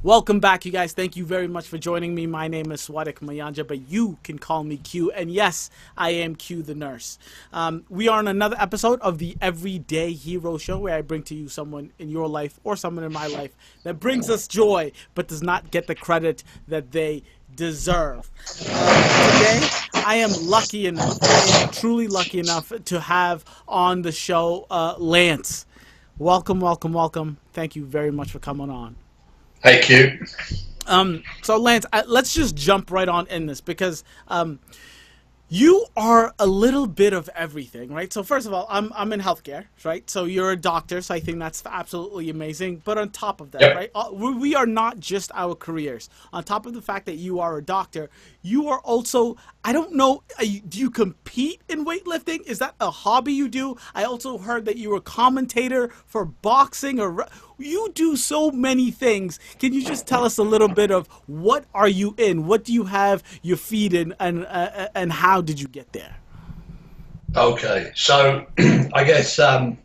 Welcome back, you guys. Thank you very much for joining me. My name is Swadik Mayanja, but you can call me Q. And yes, I am Q the nurse. We are on another episode of the Everyday Hero Show, where I bring to you someone in your life or someone in my life that brings us joy, but does not get the credit that they deserve. Today, I am lucky enough, I am truly lucky enough to have on the show Lance. Welcome, welcome, welcome. Thank you very much for coming on. Hey, Q. So Lance, let's just jump right on in this because you are a little bit of everything, right? So first of all, I'm in healthcare, right? So you're a doctor, so I think that's absolutely amazing. But on top of that, Yep. right, we are not just our careers. On top of the fact that you are a doctor, you are also, I don't know, do you compete in weightlifting? Is that a hobby you do? I also heard that you were a commentator for boxing, or you do so many things. Can you just tell us a little bit of what are you in? What do you have your feet in, and how did you get there? Okay, so I guess I'm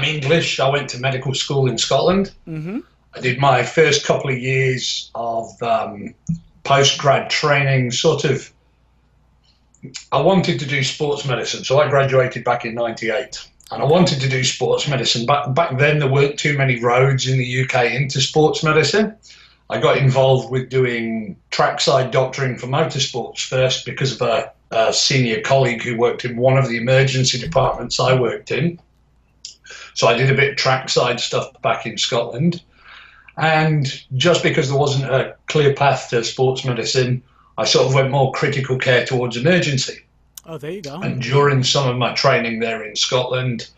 English. I went to medical school in Scotland. Mm-hmm. I did my first couple of years of post-grad training, I wanted to do sports medicine, so I graduated back in '98. And I wanted to do sports medicine. Back then, there weren't too many roads in the UK into sports medicine. I got involved with doing trackside doctoring for motorsports first because of a senior colleague who worked in one of the emergency departments I worked in. So I did a bit of trackside stuff back in Scotland. And just because there wasn't a clear path to sports medicine, I sort of went more critical care towards emergency. Oh, there you go. And during some of my training there in Scotland,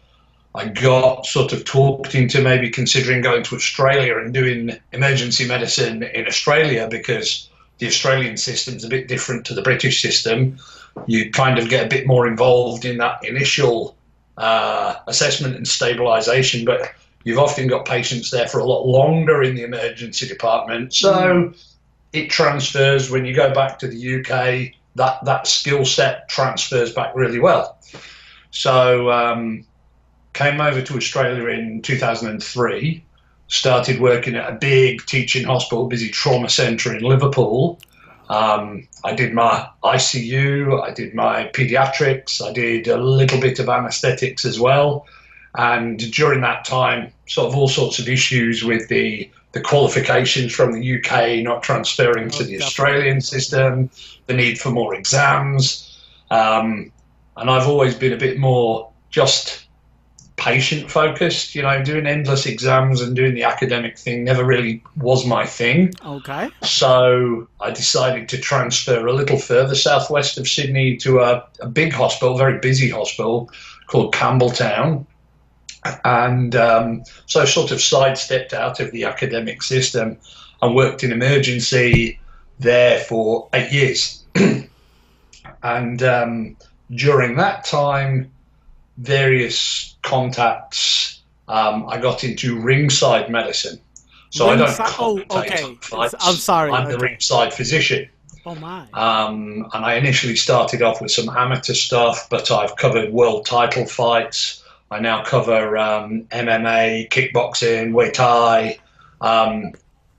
I got sort of talked into maybe considering going to Australia and doing emergency medicine in Australia, because the Australian system's a bit different to the British system. You kind of get a bit more involved in that initial assessment and stabilisation, but you've often got patients there for a lot longer in the emergency department. So it transfers when you go back to the UK. That skill set transfers back really well. So came over to Australia in 2003, started working at a big teaching hospital, busy trauma centre in Liverpool. I did my ICU, I did my paediatrics, I did a little bit of anaesthetics as well. And during that time, sort of all sorts of issues with the qualifications from the UK not transferring to the Australian system, the need for more exams. And I've always been a bit more just patient focused, doing endless exams and doing the academic thing never really was my thing. Okay. So I decided to transfer a little further southwest of Sydney to a big hospital, very busy hospital called Campbelltown. And so I sort of sidestepped out of the academic system and worked in emergency there for 8 years. And during that time, various contacts, I got into ringside medicine. So I don't commentate on fights. I'm sorry. I'm the ringside physician. Oh, my. And I initially started off with some amateur stuff, but I've covered world title fights. I now cover MMA, kickboxing, Muay Thai,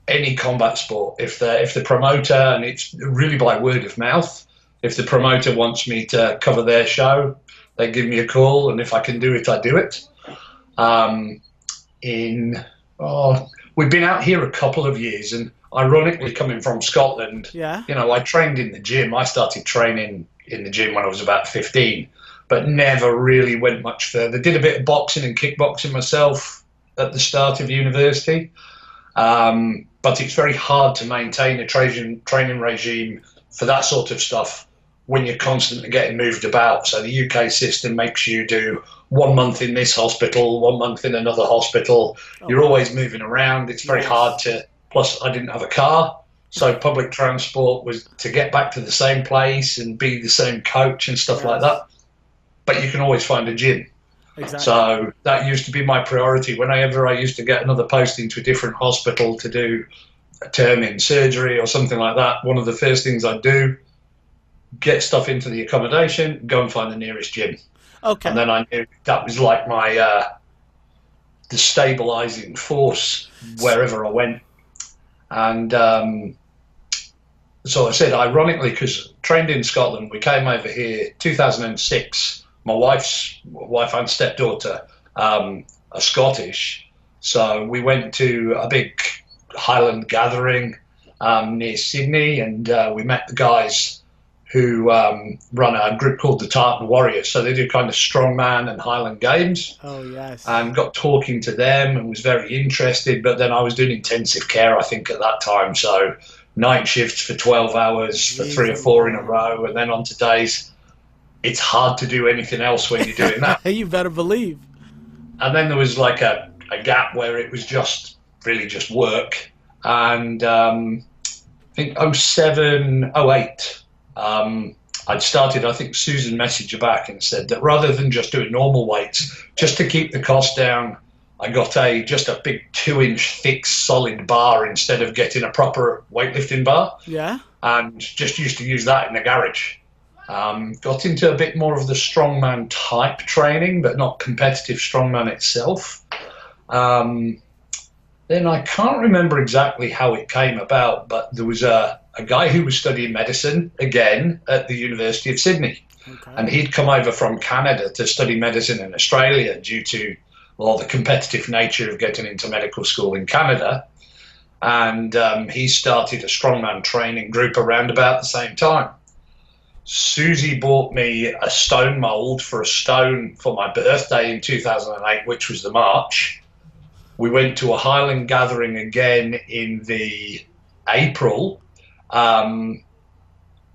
any combat sport. If the promoter, and it's really by word of mouth, if the promoter wants me to cover their show, they give me a call, and if I can do it, I do it. We've been out here a couple of years, and ironically, coming from Scotland, I trained in the gym. I started training in the gym when I was about 15. But never really went much further. Did a bit of boxing and kickboxing myself at the start of university. But it's very hard to maintain a training regime for that sort of stuff when you're constantly getting moved about. So the UK system makes you do 1 month in this hospital, 1 month in another hospital. You're always moving around. It's very hard to, plus I didn't have a car. So public transport was to get back to the same place and be the same coach and stuff like that. But you can always find a gym. Exactly. So that used to be my priority. Whenever I used to get another posting to a different hospital to do a term in surgery or something like that, one of the first things I'd do, get stuff into the accommodation, go and find the nearest gym. Okay. And then I knew that was like my the stabilising force wherever I went. And so I said, ironically, because trained in Scotland, we came over here 2006. My wife and stepdaughter are Scottish, so we went to a big Highland gathering near Sydney, and we met the guys who run a group called the Tartan Warriors. So they do kind of strongman and Highland Games. Oh, yes. And got talking to them and was very interested. But then I was doing intensive care, I think, at that time. So night shifts for 12 hours for 3 or 4 in a row. And then on to days, it's hard to do anything else when you're doing that. You better believe. And then there was like a gap where it was really just work. And I think 07, 08, I'd started, I think Susan messaged her back and said that rather than just doing normal weights, just to keep the cost down, I got just a big 2-inch thick solid bar instead of getting a proper weightlifting bar. Yeah. And just used to use that in the garage. Got into a bit more of the strongman type training, but not competitive strongman itself. Then I can't remember exactly how it came about, but there was a guy who was studying medicine, again, at the University of Sydney. Okay. And he'd come over from Canada to study medicine in Australia due to, the competitive nature of getting into medical school in Canada. And he started a strongman training group around about the same time. Susie bought me a stone mould for a stone for my birthday in 2008, which was the March. We went to a Highland gathering again in the April. And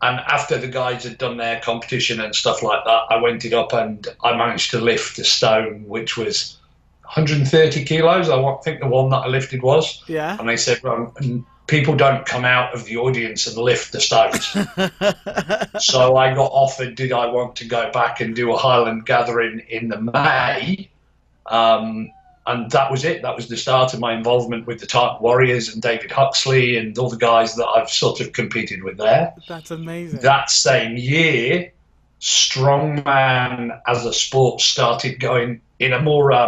after the guys had done their competition and stuff like that, I went it up and I managed to lift a stone, which was 130 kilos. I think the one that I lifted was. Yeah. And they said, well, people don't come out of the audience and lift the stones. So I got offered, did I want to go back and do a Highland gathering in the May? And that was it. That was the start of my involvement with the Tartan Warriors and David Huxley and all the guys that I've sort of competed with there. That's amazing. That same year, strongman as a sport started going in a more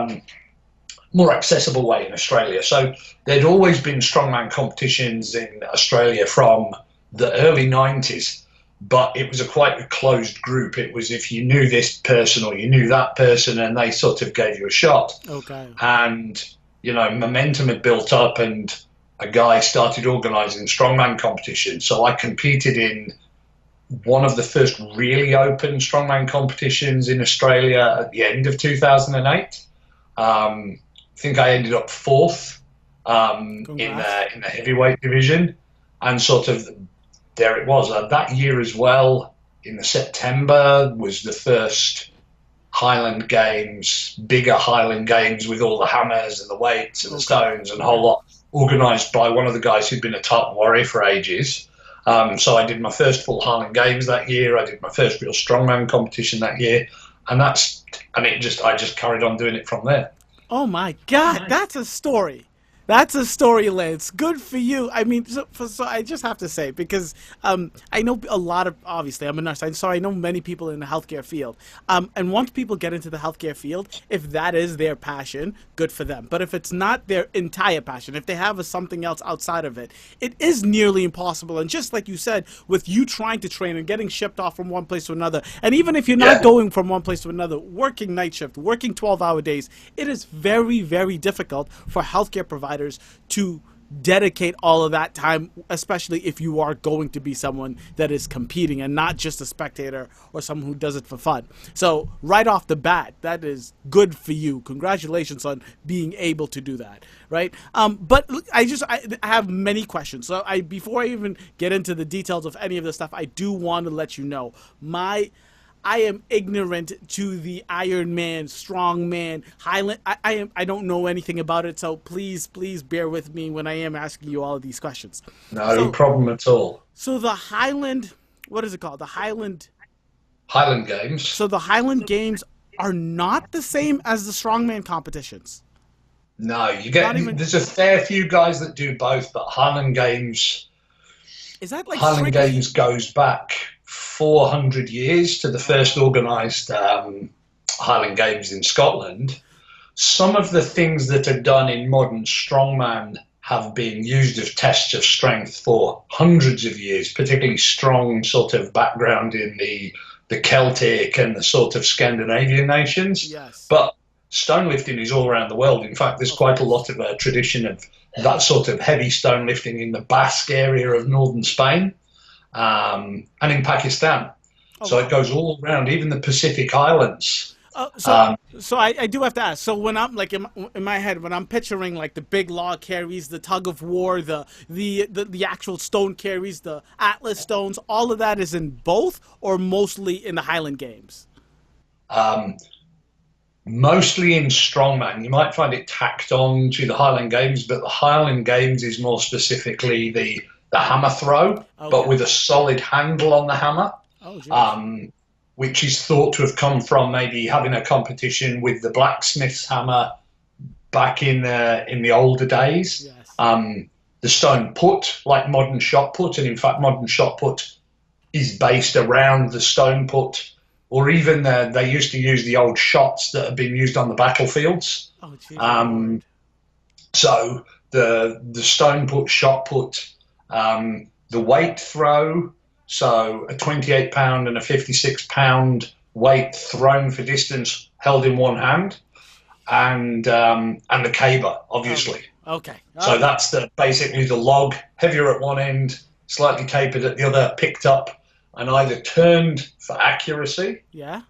accessible way in Australia. So there'd always been strongman competitions in Australia from the early 90s. But it was quite a closed group. It was if you knew this person or you knew that person and they sort of gave you a shot. Okay. And, momentum had built up and a guy started organising strongman competitions. So I competed in one of the first really open strongman competitions in Australia at the end of 2008. I think I ended up 4th in the heavyweight division, and sort of there it was. That year as well, in the September, was the first Highland Games, bigger Highland Games with all the hammers and the weights and the stones and a whole lot, organised by one of the guys who'd been a Tartan Warrior for ages. So I did my first full Highland Games that year. I did my first real strongman competition that year, and I just carried on doing it from there. Oh my God, that's a story. That's a story, Lance. Good for you. I mean, so I just have to say, because I know a lot of, obviously, I'm a nurse, so I know many people in the healthcare field. And once people get into the healthcare field, if that is their passion, good for them. But if it's not their entire passion, if they have something else outside of it, it is nearly impossible. And just like you said, with you trying to train and getting shipped off from one place to another, and even if you're not going from one place to another, working night shift, working 12-hour days, it is very, very difficult for healthcare providers to dedicate all of that time, especially if you are going to be someone that is competing and not just a spectator or someone who does it for fun. So right off the bat, that is good for you. Congratulations on being able to do that, right? But look, I have many questions. So before I even get into the details of any of this stuff, I do want to let you know I am ignorant to the Iron Man, Strong Man, Highland. I don't know anything about it, so please bear with me when I am asking you all of these questions. No problem at all. So the Highland, what is it called? The Highland Games. So the Highland Games are not the same as the Strongman competitions. No, there's a fair few guys that do both, but Highland Games. Is that like Highland Games goes back 400 years to the first organised Highland Games in Scotland. Some of the things that are done in modern strongman have been used as tests of strength for hundreds of years, particularly strong sort of background in the Celtic and the sort of Scandinavian nations. Yes. But stone lifting is all around the world. In fact, there's quite a lot of a tradition of that sort of heavy stone lifting in the Basque area of northern Spain and in Pakistan. So it goes all around, even the Pacific Islands. So I do have to ask. So when I'm like in my head, when I'm picturing like the big log carries, the tug of war, the actual stone carries, the Atlas stones, all of that is in both, or mostly in the Highland Games? Mostly in strongman. You might find it tacked on to the Highland Games, but the Highland Games is more specifically the hammer throw, but with a solid handle on the hammer. Which is thought to have come from maybe having a competition with the blacksmith's hammer back in the older days. Yes. The stone put, like modern shot put, and in fact modern shot put is based around the stone put, or even they used to use the old shots that have been used on the battlefields. So the stone put, shot put, the weight throw. So a 28-pound and a 56-pound weight thrown for distance held in one hand, and the caber, obviously. Okay. So that's basically the log, heavier at one end, slightly tapered at the other, picked up and either turned for accuracy. Yeah.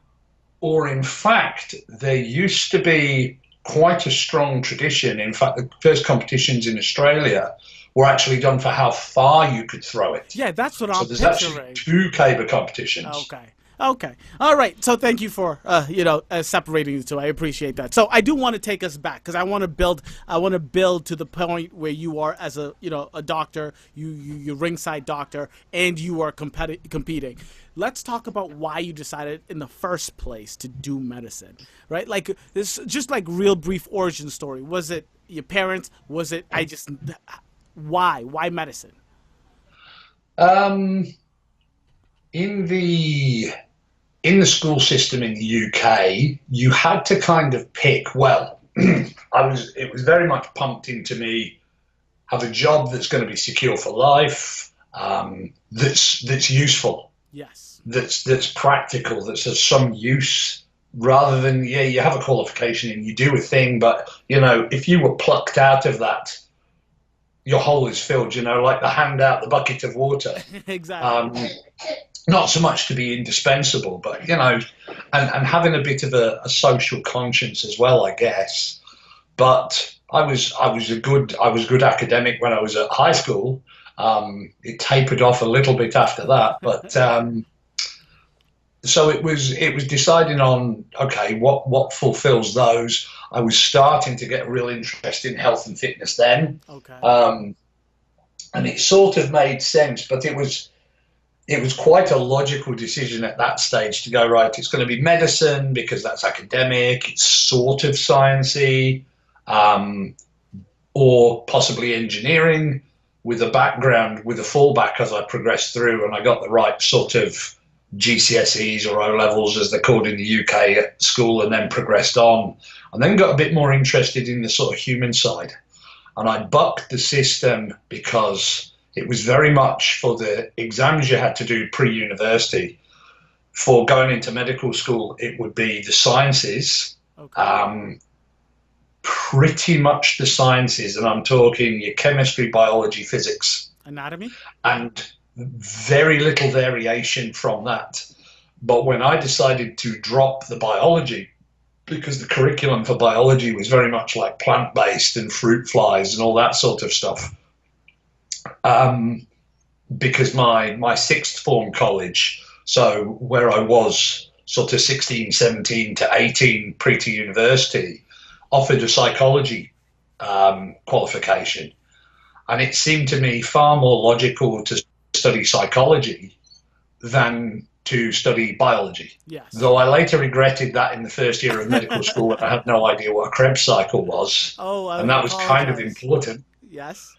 Or in fact, there used to be quite a strong tradition. In fact, the first competitions in Australia were actually done for how far you could throw it. Yeah, that's what I'm picturing. So there's actually 2 caber competitions. Okay. All right. So thank you for separating the two. I appreciate that. So I do want to take us back because I want to build to the point where you are as a doctor, you're ringside doctor, and you are competing. Let's talk about why you decided in the first place to do medicine, right? Like this, just like real brief origin story. Was it your parents? Was it why? Why medicine? In the school system in the UK, you had to kind of pick. Well, it was very much pumped into me. Have a job that's going to be secure for life. That's useful. Yes. That's practical. That's of some use. Rather than you have a qualification and you do a thing, but if you were plucked out of that, your hole is filled, like the hand out the bucket of water. Exactly. Not so much to be indispensable, but, and having a bit of a social conscience as well, I guess. But I was a good academic when I was at high school. It tapered off a little bit after that, but so it was deciding on, okay, what fulfills those. I was starting to get a real interest in health and fitness then. Okay. And it sort of made sense, but it was quite a logical decision at that stage to go, right, it's going to be medicine because that's academic, it's sort of sciencey, or possibly engineering with a background, with a fallback as I progressed through and I got the right sort of GCSEs or O-levels as they're called in the UK at school, and then progressed on and then got a bit more interested in the sort of human side. And I bucked the system because it was very much for the exams you had to do pre-university. For going into medical school, it would be the sciences, pretty much the sciences, and I'm talking your chemistry, biology, physics. Anatomy? And very little variation from that. But when I decided to drop the biology, because the curriculum for biology was very much like plant-based and fruit flies and all that sort of stuff, because my sixth form college, so where I was sort of 16, 17 to 18 pre to university, offered a psychology qualification. And it seemed to me far more logical to study psychology than to study biology. Yes. Though I later regretted that in the first year of medical school when I had no idea what a Krebs cycle was. And that was kind of important. Yes.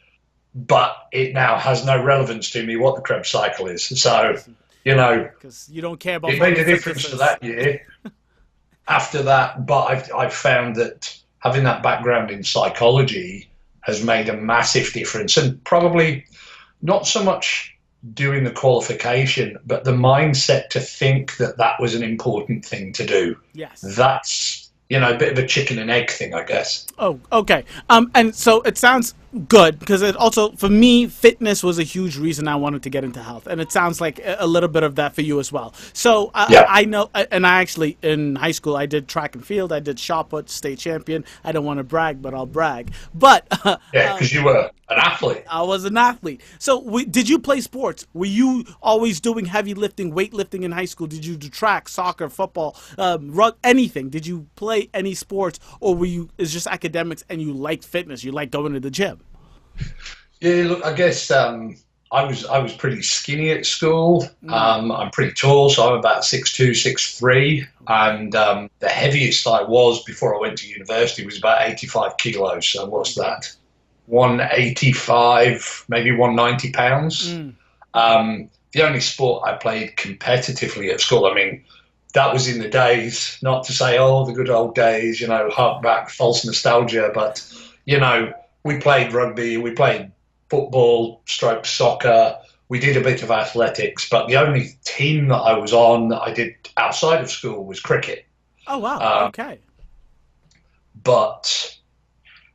But it now has no relevance to me what the Krebs cycle is. So, because you don't care about it made a difference for that year. After that, but I've found that having that background in psychology has made a massive difference, and probably not so much doing the qualification, but the mindset to think that that was an important thing to do. Yes. That's, a bit of a chicken and egg thing, I guess. Oh, okay. And so it sounds good, because it also, for me, fitness was a huge reason I wanted to get into health, and it sounds like a little bit of that for you as well. So I know, and I actually, in high school, I did track and field, I did shot put, state champion. I don't want to brag, but I'll brag. But yeah, because you were an athlete. I was an athlete. So did you play sports? Were you always doing heavy lifting, weightlifting in high school? Did you do track, soccer, football, anything? Did you play any sports, or were you, it's just academics and you liked fitness, you liked going to the gym? Yeah, look, I guess I was pretty skinny at school. I'm pretty tall, so I'm about 6'2", 6'3", and the heaviest I was before I went to university was about 85 kilos. So what's that? 185, maybe 190 pounds. The only sport I played competitively at school, I mean, that was in the days, not to say, oh, the good old days, hark back, false nostalgia, but, we played rugby, we played football, soccer, we did a bit of athletics, but the only team that I was on that I did outside of school was cricket. Oh, wow, okay. But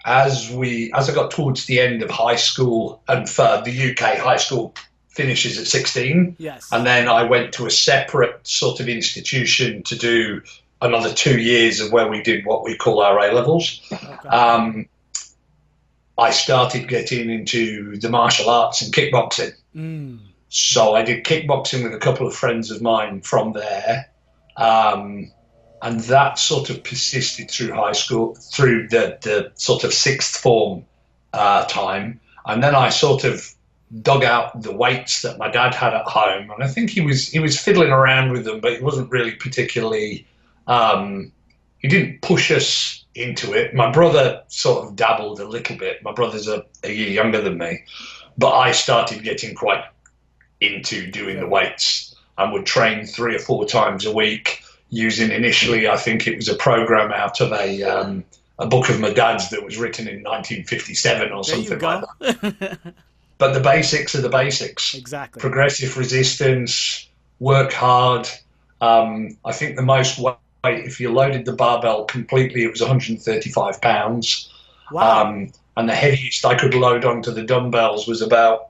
as I got towards the end of high school, and for the UK, high school finishes at 16. Yes. And then I went to a separate sort of institution to do another 2 years of where we did what we call our A-levels. Okay. I started getting into the martial arts and kickboxing. So I did kickboxing with a couple of friends of mine from there. And that sort of persisted through high school, through the sort of sixth form time. And then I sort of dug out the weights that my dad had at home. And I think he was fiddling around with them, but he wasn't really particularly, he didn't push us into it. My brother sort of dabbled a little bit. My brother's a year younger than me. But I started getting quite into doing the weights and would train 3 or 4 times a week, using initially, I think it was a program out of a book of my dad's that was written in 1957 or something like that. But the basics are the basics. Exactly. Progressive resistance, work hard. I think the most weight, if you loaded the barbell completely, it was 135 pounds. Wow. And the heaviest I could load onto the dumbbells was about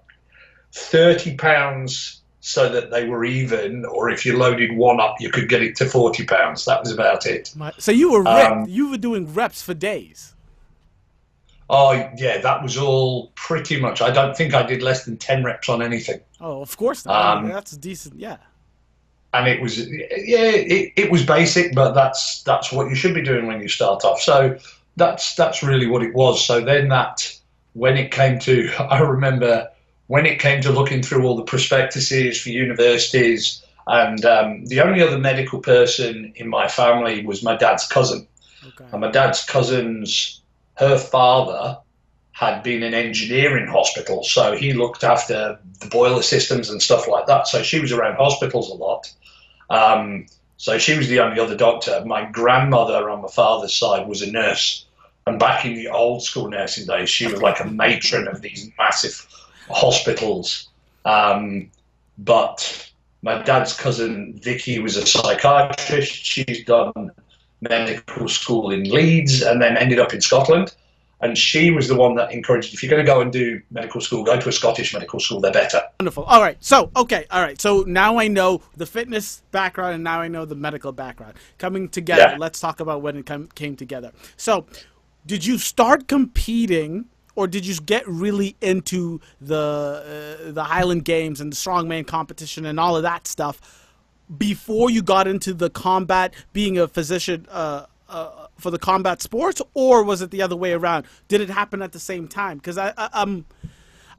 30 pounds, so that they were even, or if you loaded one up, you could get it to 40 pounds. That was about it. So you were ripped. You were doing reps for days. Oh, yeah, that was all pretty much. I don't think I did less than 10 reps on anything. Oh, of course not. That's decent, yeah. And it was, it was basic, but that's what you should be doing when you start off. So that's really what it was. So then when it came to, I remember when it came to looking through all the prospectuses for universities, and the only other medical person in my family was my dad's cousin. Okay. And my dad's cousin's, her father had been an engineer in hospitals, so he looked after the boiler systems and stuff like that. So she was around hospitals a lot. So she was the only other doctor. My grandmother on my father's side was a nurse. And back in the old school nursing days, she was like a matron of these massive hospitals. But my dad's cousin, Vicky, was a psychiatrist. She's done medical school in Leeds and then ended up in Scotland. And she was the one that encouraged, if you're going to go and do medical school, go to a Scottish medical school, they're better. Wonderful. All right. So now I know the fitness background and now I know the medical background. Coming together, let's talk about when it came together. So did you start competing, or did you get really into the Highland Games and the strongman competition and all of that stuff before you got into the combat, being a physician for the combat sports, or was it the other way around? Did it happen at the same time? Because I'm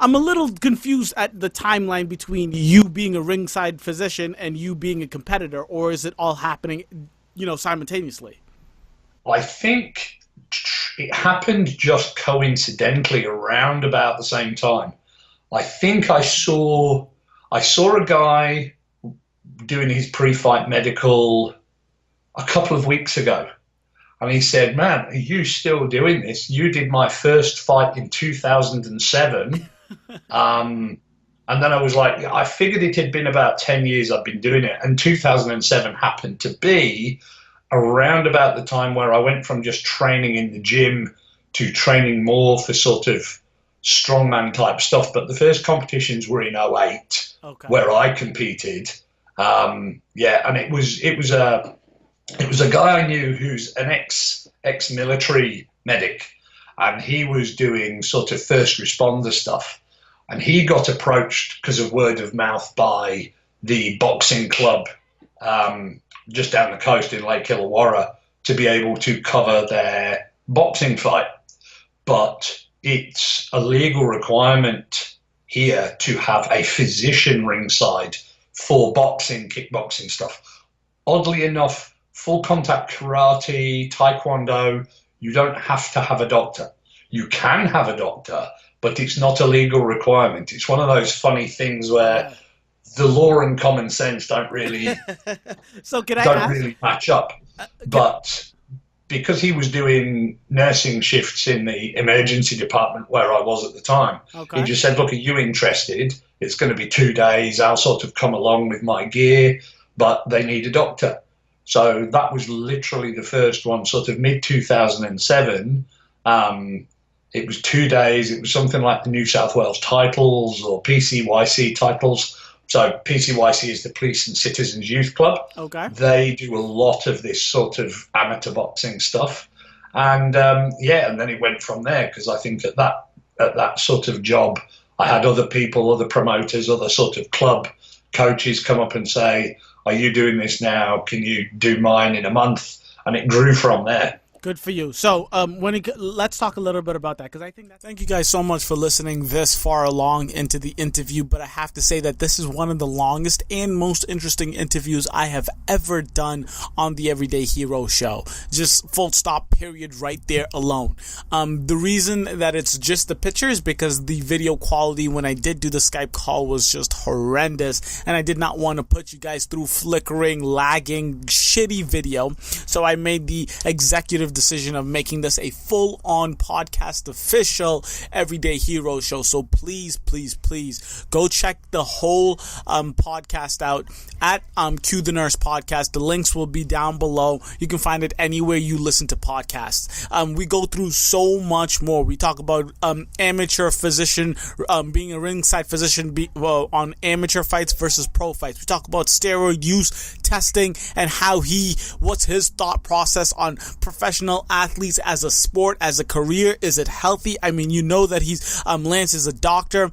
a little confused at the timeline between you being a ringside physician and you being a competitor, or is it all happening, simultaneously? I think it happened just coincidentally around about the same time. I think I saw a guy doing his pre-fight medical a couple of weeks ago. And he said, man, are you still doing this? You did my first fight in 2007. And then I was like, I figured it had been about 10 years I'd been doing it. And 2007 happened to be around about the time where I went from just training in the gym to training more for sort of strongman type stuff. But the first competitions were in '08, where I competed. And it was a guy I knew who's an ex-military medic, and he was doing sort of first responder stuff. And he got approached because of word of mouth by the boxing club just down the coast in Lake Illawarra to be able to cover their boxing fight. But it's a legal requirement here to have a physician ringside for boxing, kickboxing stuff. Oddly enough, full contact karate, taekwondo, you don't have to have a doctor. You can have a doctor, but it's not a legal requirement. It's one of those funny things where the law and common sense don't really really match up. But because he was doing nursing shifts in the emergency department where I was at the time, he just said, look, are you interested? It's going to be 2 days. I'll sort of come along with my gear, but they need a doctor. So that was literally the first one, sort of mid-2007. It was 2 days. It was something like the New South Wales titles or PCYC titles. So PCYC is the Police and Citizens Youth Club. They do a lot of this sort of amateur boxing stuff. And and then it went from there, because I think at that sort of job, I had other people, other promoters, other sort of club coaches come up and say, are you doing this now? Can you do mine in a month? And it grew from there. Good for you. So let's talk a little bit about that, because I think thank you guys so much for listening this far along into the interview. But I have to say that this is one of the longest and most interesting interviews I have ever done on the Everyday Hero show. Just full stop, period, right there alone. The reason that it's just the picture is because the video quality when I did do the Skype call was just horrendous, and I did not want to put you guys through flickering, lagging, shitty video. So I made the executive decision of making this a full-on podcast official Everyday Hero show. So please go check the whole podcast out at Q the Nurse Podcast. The links will be down below. You can find it anywhere you listen to podcasts. We go through so much more. We talk about amateur physician, being a ringside physician on amateur fights versus pro fights. We talk about steroid use, testing, and what's his thought process on professional athletes as a sport, as a career. Is it healthy? I mean, you know that Lance is a doctor.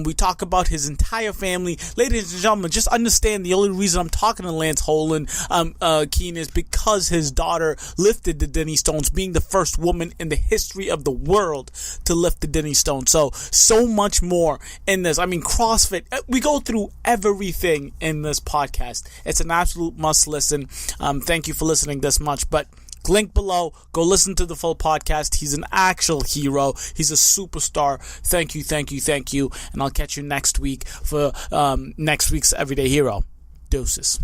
We talk about his entire family. Ladies and gentlemen, just understand the only reason I'm talking to Lance Holland-Keen is because his daughter lifted the Dinnie Stones, being the first woman in the history of the world to lift the Dinnie Stones. So much more in this. I mean, CrossFit. We go through everything in this podcast. It's an absolute must listen. Thank you for listening this much, but link below. Go listen to the full podcast. He's an actual hero. He's a superstar. Thank you. And I'll catch you next week for next week's Everyday Hero. Deuces.